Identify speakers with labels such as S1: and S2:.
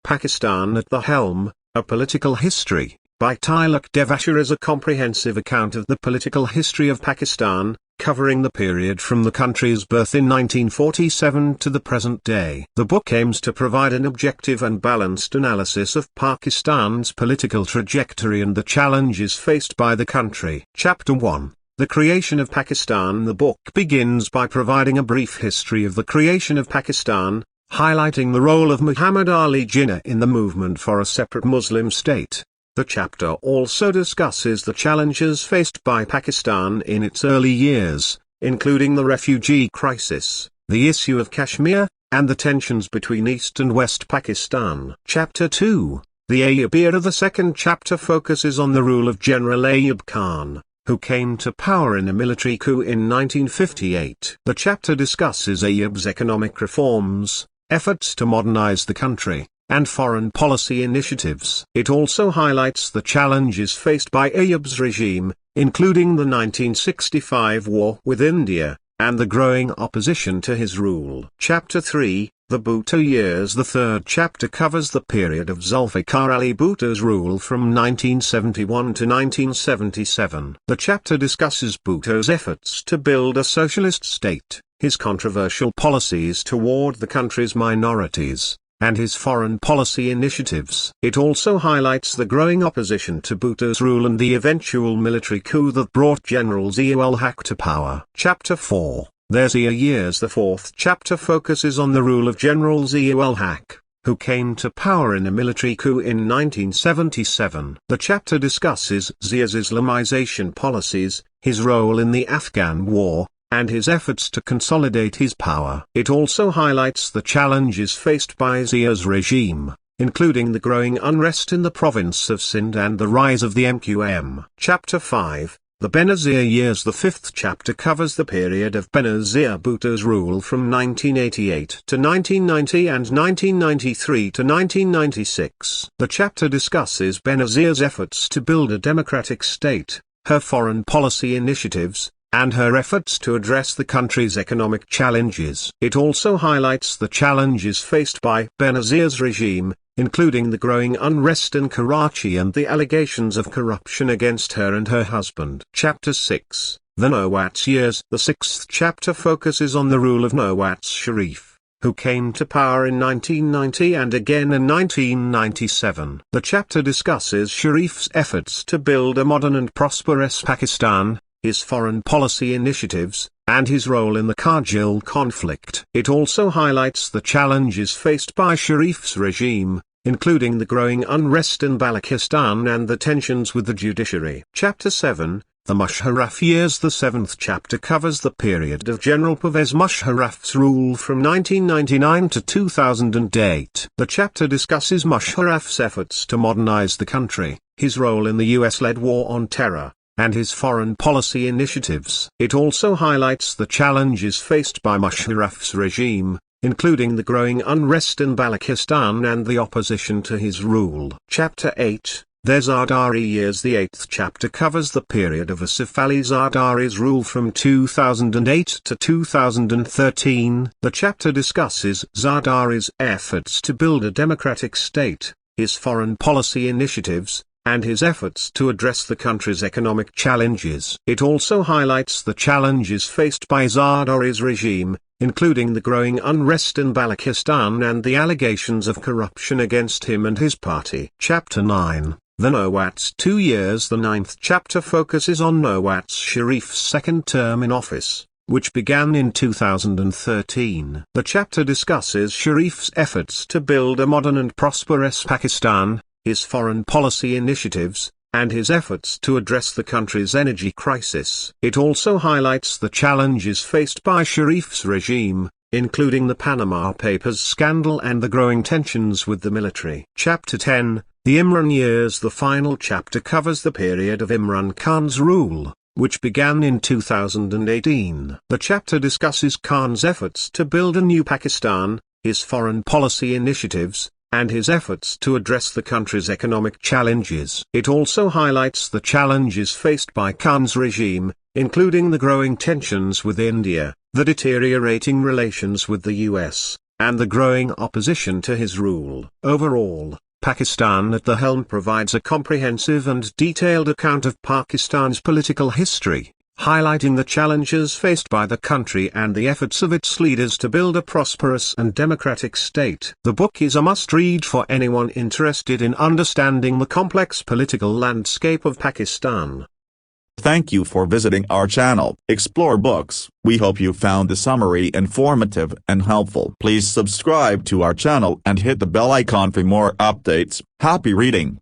S1: Pakistan at the Helm, A Political History, by Tilak Devasher is a comprehensive account of the political history of Pakistan, covering the period from the country's birth in 1947 to the present day. The book aims to provide an objective and balanced analysis of Pakistan's political trajectory and the challenges faced by the country. Chapter 1. The Creation of Pakistan. The book begins by providing a brief history of the creation of Pakistan, highlighting the role of Muhammad Ali Jinnah in the movement for a separate Muslim state. The chapter also discusses the challenges faced by Pakistan in its early years, including the refugee crisis, the issue of Kashmir, and the tensions between East and West Pakistan. Chapter 2. The Ayub era. The second chapter focuses on the rule of General Ayub Khan, who came to power in a military coup in 1958. The chapter discusses Ayub's economic reforms, efforts to modernize the country, and foreign policy initiatives. It also highlights the challenges faced by Ayub's regime, including the 1965 war with India, and the growing opposition to his rule. Chapter 3, The Bhutto Years. The third chapter covers the period of Zulfikar Ali Bhutto's rule from 1971 to 1977. The chapter discusses Bhutto's efforts to build a socialist state, his controversial policies toward the country's minorities, and his foreign policy initiatives. It also highlights the growing opposition to Bhutto's rule and the eventual military coup that brought General Zia-ul-Haq to power. Chapter 4, The Zia Years. The fourth chapter focuses on the rule of General Zia-ul-Haq, who came to power in a military coup in 1977. The chapter discusses Zia's Islamization policies, his role in the Afghan war, and his efforts to consolidate his power. It also highlights the challenges faced by Zia's regime, including the growing unrest in the province of Sindh and the rise of the MQM. Chapter 5, The Benazir Years. The fifth chapter covers the period of Benazir Bhutto's rule from 1988 to 1990 and 1993 to 1996. The chapter discusses Benazir's efforts to build a democratic state, her foreign policy initiatives, and her efforts to address the country's economic challenges. It also highlights the challenges faced by Benazir's regime, including the growing unrest in Karachi and the allegations of corruption against her and her husband. Chapter 6, The Nawaz Years. The sixth chapter focuses on the rule of Nawaz Sharif, who came to power in 1990 and again in 1997. The chapter discusses Sharif's efforts to build a modern and prosperous Pakistan, his foreign policy initiatives, and his role in the Kargil conflict. It also highlights the challenges faced by Sharif's regime, including the growing unrest in Balochistan and the tensions with the judiciary. Chapter 7, The Musharraf Years. The seventh chapter covers the period of General Pervez Musharraf's rule from 1999 to 2008. The chapter discusses Musharraf's efforts to modernize the country, his role in the US-led war on terror, and his foreign policy initiatives. It also highlights the challenges faced by Musharraf's regime, including the growing unrest in Balochistan and the opposition to his rule. Chapter 8, The Zardari Years. The eighth chapter covers the period of Asif Ali Zardari's rule from 2008 to 2013. The chapter discusses Zardari's efforts to build a democratic state, his foreign policy initiatives, and his efforts to address the country's economic challenges. It also highlights the challenges faced by Zardari's regime, including the growing unrest in Balochistan and the allegations of corruption against him and his party. Chapter 9, The Nawaz 2 Years. The ninth chapter focuses on Nawaz Sharif's second term in office, which began in 2013. The chapter discusses Sharif's efforts to build a modern and prosperous Pakistan, his foreign policy initiatives, and his efforts to address the country's energy crisis. It also highlights the challenges faced by Sharif's regime, including the Panama Papers scandal and the growing tensions with the military. Chapter 10, The Imran Years. The final chapter covers the period of Imran Khan's rule, which began in 2018. The chapter discusses Khan's efforts to build a new Pakistan, his foreign policy initiatives, and his efforts to address the country's economic challenges. It also highlights the challenges faced by Khan's regime, including the growing tensions with India, the deteriorating relations with the US, and the growing opposition to his rule. Overall, Pakistan at the Helm provides a comprehensive and detailed account of Pakistan's political history, highlighting the challenges faced by the country and the efforts of its leaders to build a prosperous and democratic state. The book is a must-read for anyone interested in understanding the complex political landscape of Pakistan.
S2: Thank you for visiting our channel, Explore Books. We hope you found the summary informative and helpful. Please subscribe to our channel and hit the bell icon for more updates. Happy reading!